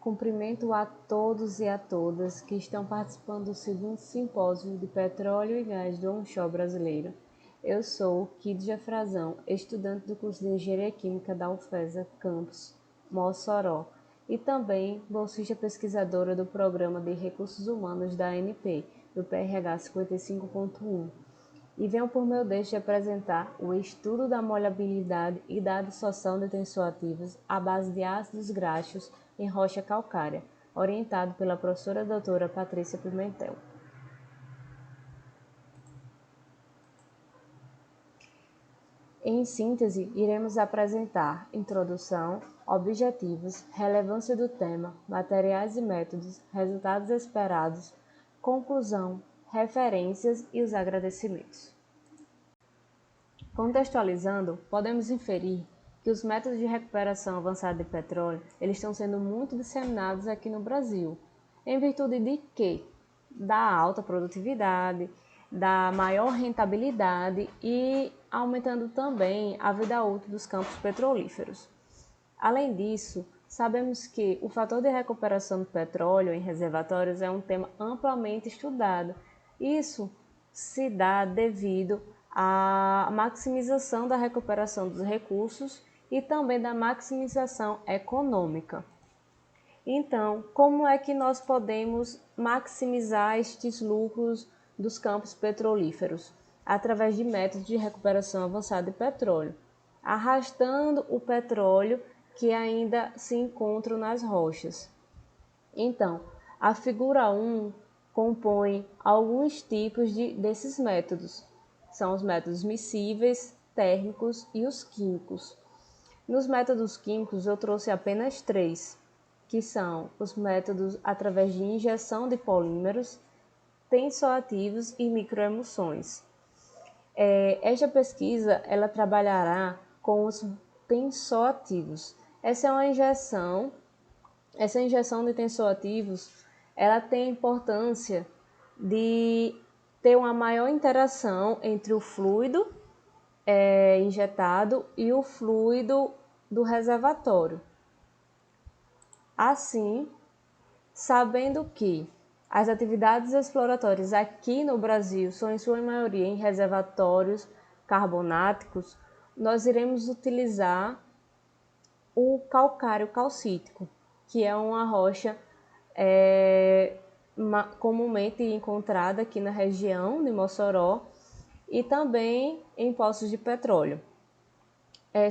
Cumprimento a todos e a todas que estão participando do segundo simpósio de petróleo e gás do onshore brasileiro. Eu sou Kidja Frazão, estudante do curso de Engenharia Química da UFESA, campus Mossoró, e também bolsista pesquisadora do Programa de Recursos Humanos da ANP, do PRH 55.1. E venho por meu deixo de apresentar o estudo da molhabilidade e da adsorção de tensoativos à base de ácidos graxos em rocha calcária, orientado pela professora doutora Patrícia Pimentel. Em síntese, iremos apresentar introdução, objetivos, relevância do tema, materiais e métodos, resultados esperados, conclusão, referências e os agradecimentos. Contextualizando, podemos inferir que os métodos de recuperação avançada de petróleo eles estão sendo muito disseminados aqui no Brasil, em virtude de quê? Da alta produtividade, da maior rentabilidade e aumentando também a vida útil dos campos petrolíferos. Além disso, sabemos que o fator de recuperação do petróleo em reservatórios é um tema amplamente estudado. Isso se dá devido à maximização da recuperação dos recursos e também da maximização econômica. Então, como é que nós podemos maximizar estes lucros dos campos petrolíferos? Através de métodos de recuperação avançada de petróleo, arrastando o petróleo que ainda se encontra nas rochas. Então, a figura 1 compõe alguns tipos desses métodos. São os métodos miscíveis, térmicos e os químicos. Nos métodos químicos eu trouxe apenas 3, que são os métodos através de injeção de polímeros, tensoativos e microemulsões. Esta pesquisa ela trabalhará com os tensoativos. Essa injeção de tensoativos ela tem a importância de ter uma maior interação entre o fluido injetado e o fluido do reservatório. Assim, sabendo que as atividades exploratórias aqui no Brasil são em sua maioria em reservatórios carbonáticos, nós iremos utilizar o calcário calcítico, que é uma rocha comumente encontrada aqui na região de Mossoró e também em poços de petróleo.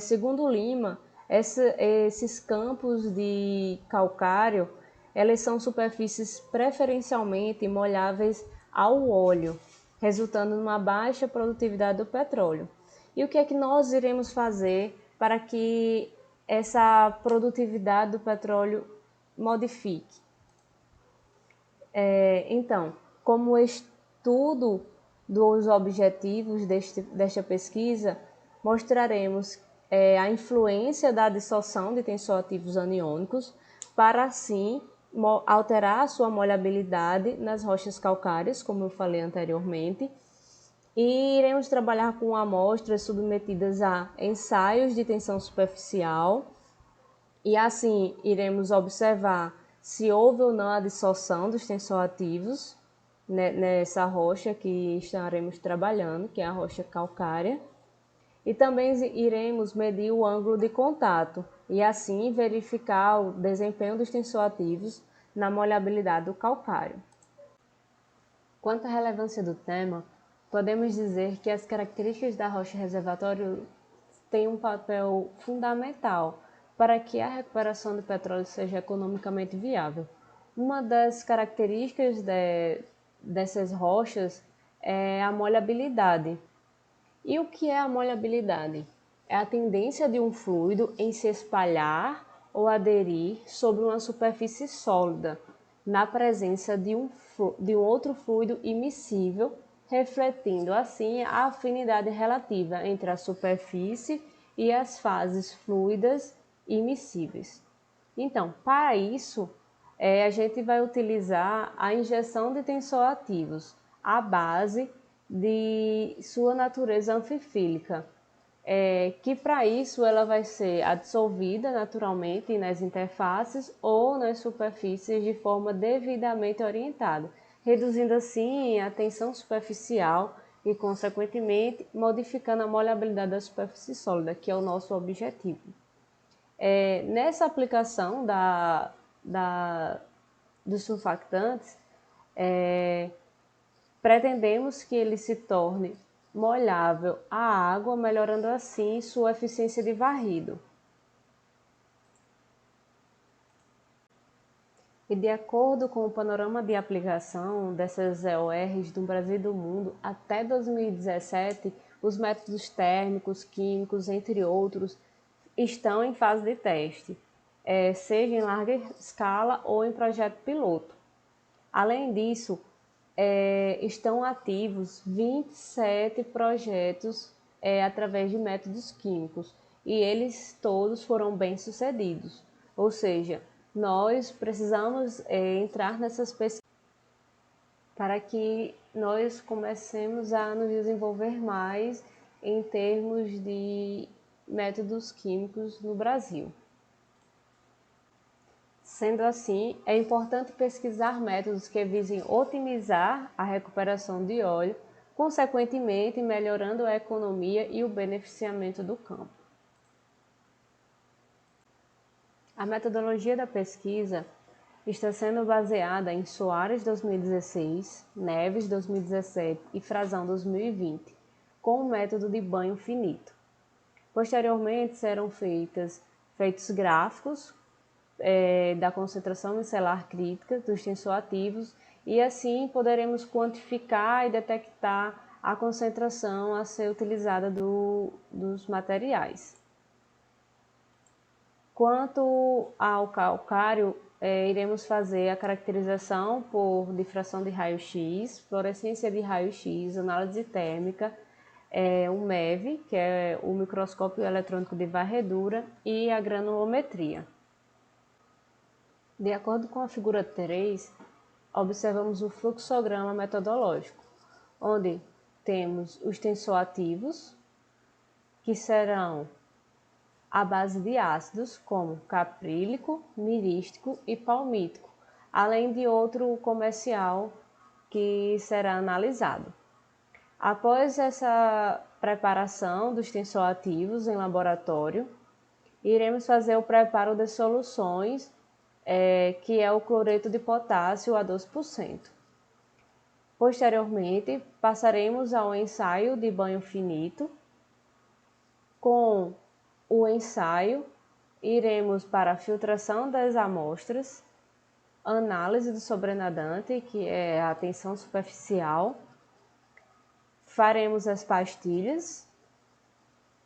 Segundo Lima, esses campos de calcário, elas são superfícies preferencialmente molháveis ao óleo, resultando numa baixa produtividade do petróleo. E o que é que nós iremos fazer para que essa produtividade do petróleo modifique? Então, como estudo dos objetivos desta pesquisa, mostraremos a influência da dissorção de tensoativos aniônicos para, assim, alterar a sua molhabilidade nas rochas calcárias, como eu falei anteriormente, e iremos trabalhar com amostras submetidas a ensaios de tensão superficial e, assim, iremos observar se houve ou não a dissorção dos tensoativos nessa rocha que estaremos trabalhando, que é a rocha calcária. E também iremos medir o ângulo de contato e assim verificar o desempenho dos tensoativos na molhabilidade do calcário. Quanto à relevância do tema, podemos dizer que as características da rocha reservatório têm um papel fundamental para que a recuperação do petróleo seja economicamente viável. Uma das características dessas rochas é a molhabilidade. E o que é a molhabilidade? É a tendência de um fluido em se espalhar ou aderir sobre uma superfície sólida, na presença de um outro fluido immiscível, refletindo assim a afinidade relativa entre a superfície e as fases fluidas immiscíveis. Então, para isso, a gente vai utilizar a injeção de tensoativos à base de sua natureza anfifílica. que para isso ela vai ser dissolvida naturalmente nas interfaces ou nas superfícies de forma devidamente orientada, reduzindo assim a tensão superficial e, consequentemente, modificando a molhabilidade da superfície sólida, que é o nosso objetivo. Nessa aplicação dos surfactantes, pretendemos que ele se torne molhável à água, melhorando assim sua eficiência de varrido. E de acordo com o panorama de aplicação dessas EORs do Brasil e do mundo, até 2017, os métodos térmicos, químicos, entre outros, estão em fase de teste, seja em larga escala ou em projeto piloto. Além disso, estão ativos 27 projetos através de métodos químicos e eles todos foram bem-sucedidos. Ou seja, nós precisamos entrar nessas pesquisas para que nós comecemos a nos desenvolver mais em termos de métodos químicos no Brasil. Sendo assim, é importante pesquisar métodos que visem otimizar a recuperação de óleo, consequentemente melhorando a economia e o beneficiamento do campo. A metodologia da pesquisa está sendo baseada em Soares 2016, Neves 2017 e Frazão 2020, com o método de banho finito. Posteriormente serão feitos gráficos da concentração micelar crítica dos tensoativos e assim poderemos quantificar e detectar a concentração a ser utilizada dos materiais. Quanto ao calcário, iremos fazer a caracterização por difração de raio-x, fluorescência de raio-x, análise térmica, o MEV, que é o microscópio eletrônico de varredura, e a granulometria. De acordo com a figura 3, observamos o fluxograma metodológico, onde temos os tensoativos, que serão à base de ácidos como caprílico, mirístico e palmítico, além de outro comercial que será analisado. Após essa preparação dos tensoativos em laboratório, iremos fazer o preparo de soluções, que é o cloreto de potássio a 2%. Posteriormente, passaremos ao ensaio de banho finito. Com o ensaio, iremos para a filtração das amostras, análise do sobrenadante, que é a tensão superficial, faremos as pastilhas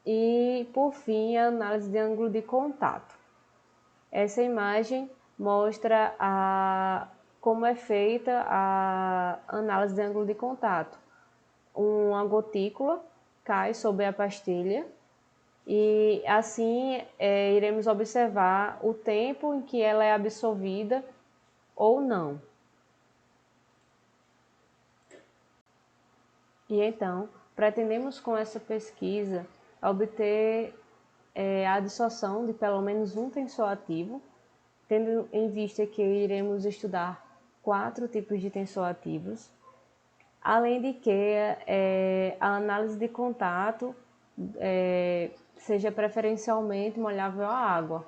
e, por fim, a análise de ângulo de contato. Essa imagem mostra como é feita a análise de ângulo de contato. Uma gotícula cai sobre a pastilha e assim iremos observar o tempo em que ela é absorvida ou não. E então, pretendemos com essa pesquisa obter a dissolução de pelo menos um tensoativo, tendo em vista que iremos estudar 4 tipos de tensoativos, além de que a análise de contato seja preferencialmente molhável à água.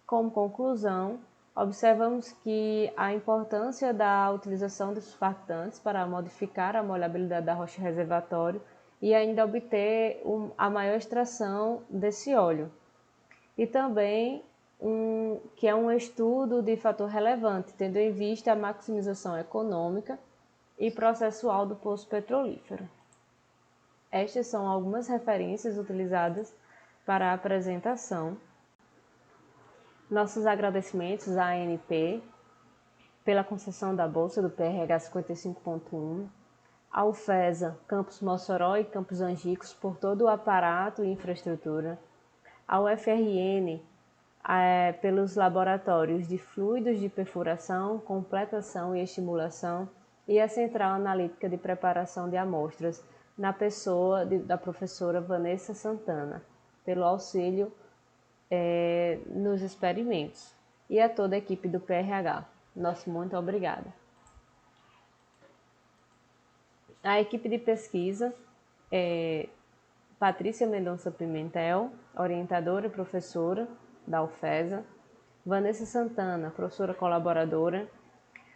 Como conclusão, observamos que a importância da utilização de surfactantes para modificar a molhabilidade da rocha reservatório e ainda obter a maior extração desse óleo. E também que é um estudo de fator relevante, tendo em vista a maximização econômica e processual do poço petrolífero. Estas são algumas referências utilizadas para a apresentação. Nossos agradecimentos à ANP pela concessão da bolsa do PRH 55.1, ao FESA, Campus Mossoró e Campus Angicos por todo o aparato e infraestrutura, ao FRN pelos laboratórios de fluidos de perfuração, completação e estimulação e a Central Analítica de Preparação de Amostras na pessoa da professora Vanessa Santana, pelo auxílio nos experimentos, e a toda a equipe do PRH. Nosso muito obrigada. A equipe de pesquisa é Patrícia Mendonça Pimentel, orientadora e professora da UFESA, Vanessa Santana, professora colaboradora,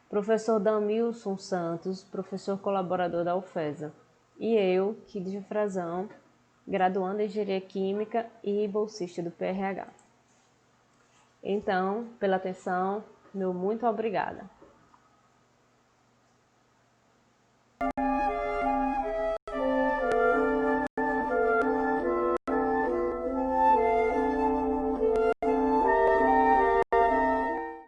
professor Damilson Santos, professor colaborador da UFESA, e eu, Kid Frazão, graduanda em Engenharia Química e bolsista do PRH. Então, pela atenção, meu muito obrigada.